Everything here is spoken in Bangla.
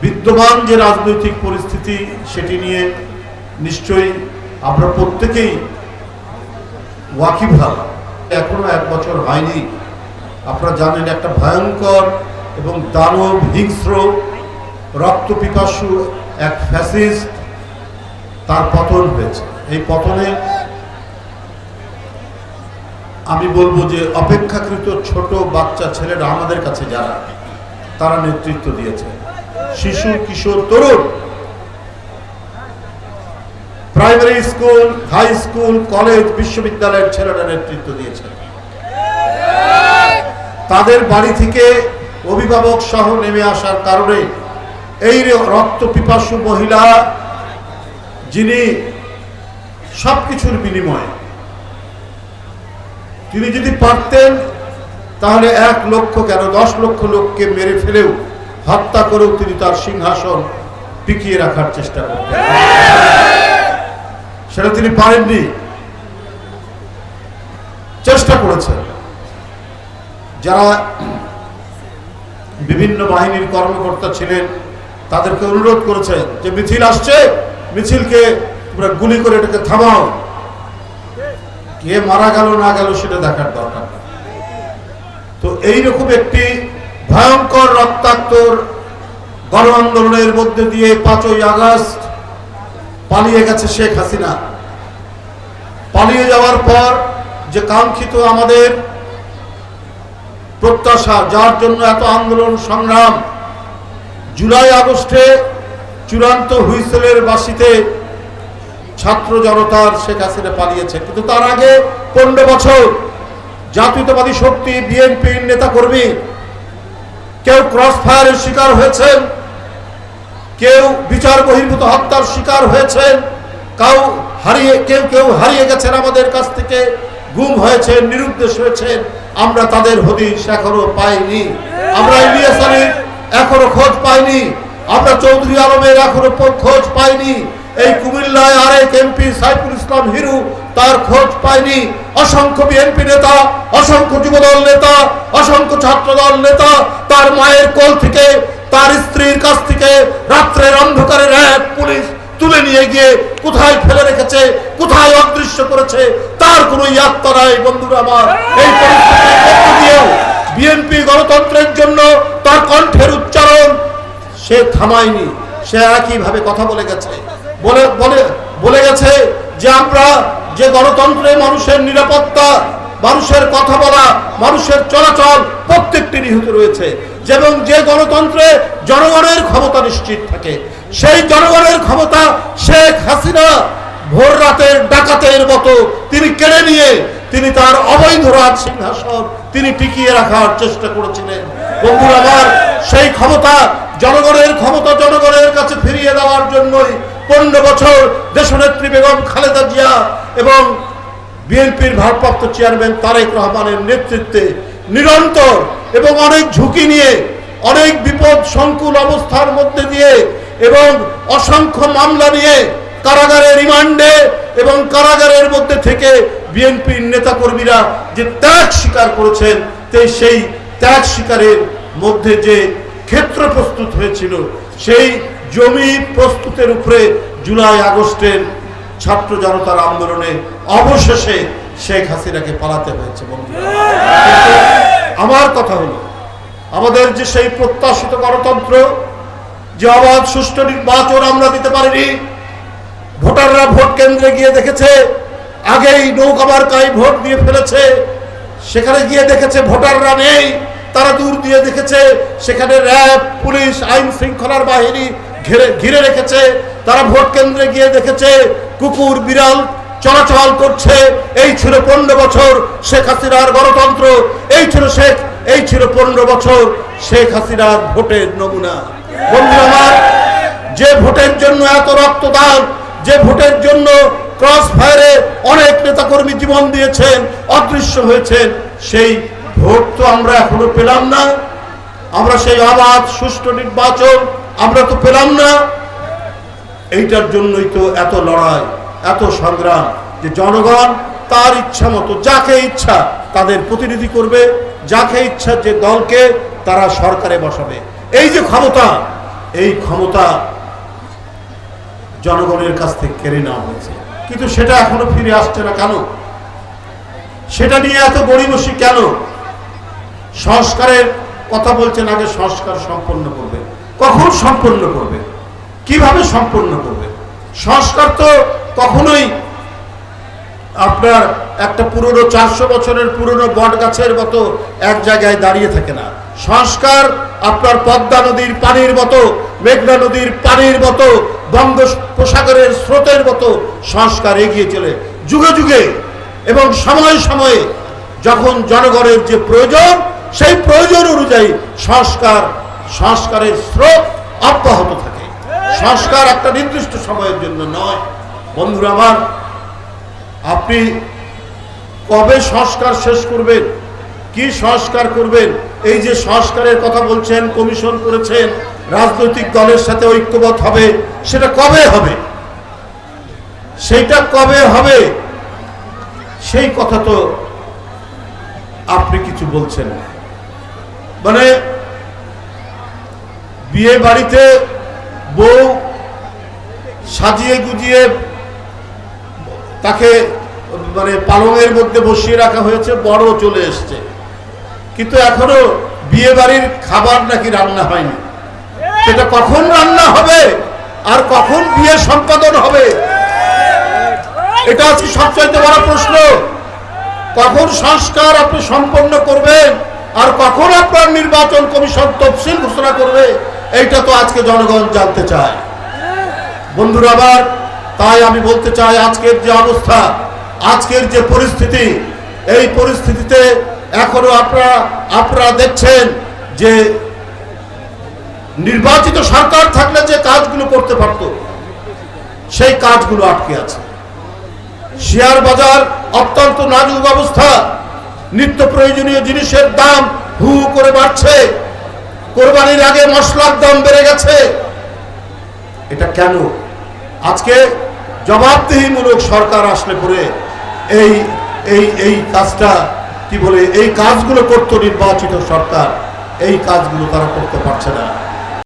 বিদ্যমান যে রাজনৈতিক পরিস্থিতি সেটি নিয়ে নিশ্চয়ই আমরা প্রত্যেকেই ওয়াকিবহাল। এখনো 1 বছর হয়নি, আপনারা জানেন একটা ভয়ঙ্কর এবং দানব হিংস্র রক্তপিপাসু এক ফ্যাসিস্ট তার পতন হয়েছে। এই পতনে আমি বলবো যে অপেক্ষাকৃত ছোট বাচ্চা ছেলেরা আমাদের কাছে যারা, তারা নেতৃত্ব দিয়েছে। শিশু, কিশোর, তরুণ, primary school, high school, college, বিশ্ববিদ্যালয়ের ছেলেরা নেতৃত্ব দিয়েছে। তাদের বাড়ি থেকে অভিভাবক সহ নেমে আসার কারণে এই রক্তপিপাসু মহিলা, যিনি সবকিছুর বিনিময়ে, তিনি যদি পারতেন তাহলে 1 লক্ষ কেন 10 লক্ষ লোককে মেরে ফেলেও, হত্যা করেও তিনি তার সিংহাসন টিকিয়ে রাখার চেষ্টা করতেন। সেটা তিনি পারেননি, চেষ্টা করেছেন। যারা বিভিন্ন বাহিনীর কর্মকর্তা ছিলেন তাদেরকে অনুরোধ করেছেন যে মিছিল আসছে, মিছিলকে তোমরা গুলি করে এটাকে থামাও। কে মারা গেল না গেল সেটা দেখার দরকার। তো এইরকম একটি ভয়ঙ্কর রক্তাক্ত গণ আন্দোলনের মধ্যে দিয়ে 5ই আগস্ট পালিয়ে গেছে শেখ হাসিনা। পালিয়ে যাওয়ার পর যে কাঙ্ক্ষিত আমাদের প্রত্যাশা, যার জন্য এত আন্দোলন সংগ্রাম, জুলাই আগস্টে চূড়ান্ত হুইসেলের বাঁশিতে ছাত্র জনতার শেখ হাসিনা পালিয়েছে। কিন্তু তার আগে 15 বছর জাতীয়তাবাদী শক্তি বিএনপির নেতাকর্মী কেউ ক্রস ফায়ারের শিকার হয়েছেন, কেউ বিচার বহির্ভূত হত্যার শিকার হয়েছেন, কেউ হারিয়ে গেছেন আমাদের কাছ থেকে, গুম হয়েছেন, নিরুদ্দেশ হয়েছেন। আমরা তাদের হদিশ এখনো পাইনি। আমরা ইলিয়াস আলীর এখনো খোঁজ পাইনি। আমরা চৌধুরী আলমের এখনো খোঁজ পাইনি। এই কুমিল্লায় আরেক এমপি সাইফুল ইসলাম হিরু, তার খোঁজ পাইনি। অসংখ্য বিএনপি নেতা, অসংখ্য যুবদল নেতা, অসংখ্য ছাত্রদল নেতা তার মায়ের কোল থেকে, তার স্ত্রীর কাছ থেকে রাত্রের অন্ধকারে র্যাব পুলিশ তুলে নিয়ে গিয়ে কোথায় ফেলে রেখেছে, কোথায় অদৃশ্য করেছে, তার কোনো ইয়াত্তা নাই। বন্ধুরা আমার, এই পরিস্থিতির মধ্যে দিয়েও বিএনপি গণতন্ত্রের জন্য তার কণ্ঠের উচ্চারণ সে থামায়নি। সে একইভাবে কথা বলে গেছে, বলে গেছে যে আমরা যে গণতন্ত্রে মানুষের নিরাপত্তা, মানুষের কথা বলা, মানুষের চলাচল প্রত্যেকটি নিহিত রয়েছে, এবং যে গণতন্ত্রে জনগণের ক্ষমতা নিশ্চিত থাকে, সেই জনগণের ক্ষমতা শেখ হাসিনা ভোর রাতের ডাকাতের মতো তিনি কেড়ে নিয়ে তিনি তার অবৈধ রাজ সিংহাসন তিনি টিকিয়ে রাখার চেষ্টা করেছিলেন। বন্ধুরা আমার, সেই ক্ষমতা, জনগণের ক্ষমতা জনগণের কাছে ফিরিয়ে দেওয়ার জন্যই 15 বছর দেশনেত্রী বেগম খালেদা জিয়া এবং বিএনপির ভারপ্রাপ্ত চেয়ারম্যান তারেক রহমানের নেতৃত্বে নিরন্তর এবং অনেক ঝুঁকি নিয়ে, অনেক বিপদ সংকুল অবস্থার মধ্যে দিয়ে এবং অসংখ্য মামলা নিয়ে কারাগারে রিমান্ডে এবং কারাগারের মধ্যে থেকে বিএনপির নেতাকর্মীরা যে ত্যাগ স্বীকার করেছেন, সেই ত্যাগ স্বীকারের মধ্যে যে ক্ষেত্র প্রস্তুত হয়েছিল, সেই জমি প্রস্তুতের উপরে জুলাই আগস্টের ছাত্র জনতার আন্দোলনে অবশেষে শেখ হাসিনাকে পালাতে হয়েছে। বন্ধুরা, আমার কথা হলো, আমাদের যে সেই প্রত্যাশিত গণতন্ত্র, যে অবাধ সুষ্ঠু নির্বাচন আমরা দিতে পারিনি। ভোটাররা ভোট কেন্দ্রে গিয়ে দেখেছে, আগেই নৌকা মার্কায় ভোট দিয়ে ফেলেছে, সেখানে গিয়ে দেখেছে ভোটাররা নেই। তারা দূর দিয়ে দেখেছে সেখানে র্যাব, পুলিশ, আইন শৃঙ্খলার বাহিনী ঘিরে রেখেছে। তারা ভোট কেন্দ্রে গিয়ে দেখেছে কুকুর বিড়াল চলাচল করছে। এই ছিল 15 বছর শেখ হাসিনার গণতন্ত্র। এই ছিল 15 বছর শেখ হাসিনার ভোটের নমুনা। বন্ধুরা আমার, যে ভোটের জন্য এত রক্তদান, যে ভোটের জন্য ক্রস ফায়ারে অনেক নেতাকর্মী জীবন দিয়েছেন, অদৃশ্য হয়েছেন, সেই ভোট তো আমরা এখনো পেলাম না। আমরা সেই অবাধ সুষ্ঠু নির্বাচন আমরা তো পেলাম না। এইটার জন্যই তো এত লড়াই, এত সংগ্রাম, যে জনগণ তার ইচ্ছা মতো যাকে ইচ্ছা তাদের প্রতিনিধি করবে, যাকে ইচ্ছা যে দলকে তারা সরকারে বসাবে। এই যে ক্ষমতা, এই ক্ষমতা জনগণের কাছ থেকে কেড়ে নেওয়া হয়েছে, কিন্তু সেটা এখনো ফিরে আসছে না কেন? সেটা নিয়ে এত গড়িমসি কেন? সংস্কারের কথা বলছেন, আগে সংস্কার সম্পন্ন করবে। কখন সম্পন্ন করবে? কিভাবে সম্পন্ন করবে? সংস্কার তো কখনোই আপনার একটা পুরনো 400 বছরের পুরনো বট গাছের মতো এক জায়গায় দাঁড়িয়ে থাকে না। সংস্কার আপনার পদ্মা নদীর পানির মতো, মেঘনা নদীর পানির মতো, বঙ্গোপসাগরের স্রোতের মতো সংস্কার এগিয়ে চলে যুগে যুগে, এবং সময়ে সময়ে যখন জনগণের যে প্রয়োজন, সেই প্রয়োজন অনুযায়ী সংস্কারের স্রোত অব্যাহত থাকে। সংস্কার একটা নির্দিষ্ট সময়ের জন্য নয়। বন্ধুরা আমার, আপনি কবে সংস্কার শেষ করবেন? কি সংস্কার করবেন? এই যে সংস্কারের কথা বলছেন, কমিশন করেছেন, রাজনৈতিক দলের সাথে ঐক্যবদ্ধ হবে, সেটা কবে হবে? সেইটা কবে হবে সেই কথা তো আপনি কিছু বলছেন না। মানে বিয়ে বাড়িতে বউ সাজিয়ে গুজিয়ে তাকে মানে পালঙের মধ্যে বসিয়ে রাখা হয়েছে, বড় চলে এসছে, কিন্তু এখনো বিয়ে বাড়ির খাবার নাকি রান্না হয়নি। সেটা কখন রান্না হবে আর কখন বিয়ে সম্পাদন হবে? এটা হচ্ছে সবচাইতে বড় প্রশ্ন। কখন সংস্কার আপনি সম্পন্ন করবেন আর কখন আপনার নির্বাচন কমিশন তফসিল ঘোষণা করবে, এইটা তো আজকে জনগণ জানতে চায়। বন্ধুরা আবার, তাই আমি বলতে চাই, আজকের যে অবস্থা, আজকের যে পরিস্থিতি, এই পরিস্থিতিতে এখনো আপনারা দেখছেন যে নির্বাচিত সরকার থাকলে যে কাজগুলো করতে পারত, সেই কাজগুলো আটকে আছে। শেয়ার বাজার অত্যন্ত নাজুক অবস্থা, নিত্য প্রয়োজনীয় জিনিসের দাম হু করে বাড়ছে, কোরবানির আগে মশলার দাম বেড়ে গেছে। এটা কেন? আজকে জবাবদিহিমূলক সরকার আসলে পরে এই এই এই কাজটা কি বলে, এই কাজগুলো করতো নির্বাচিত সরকার, এই কাজগুলো তারা করতে পারছে না।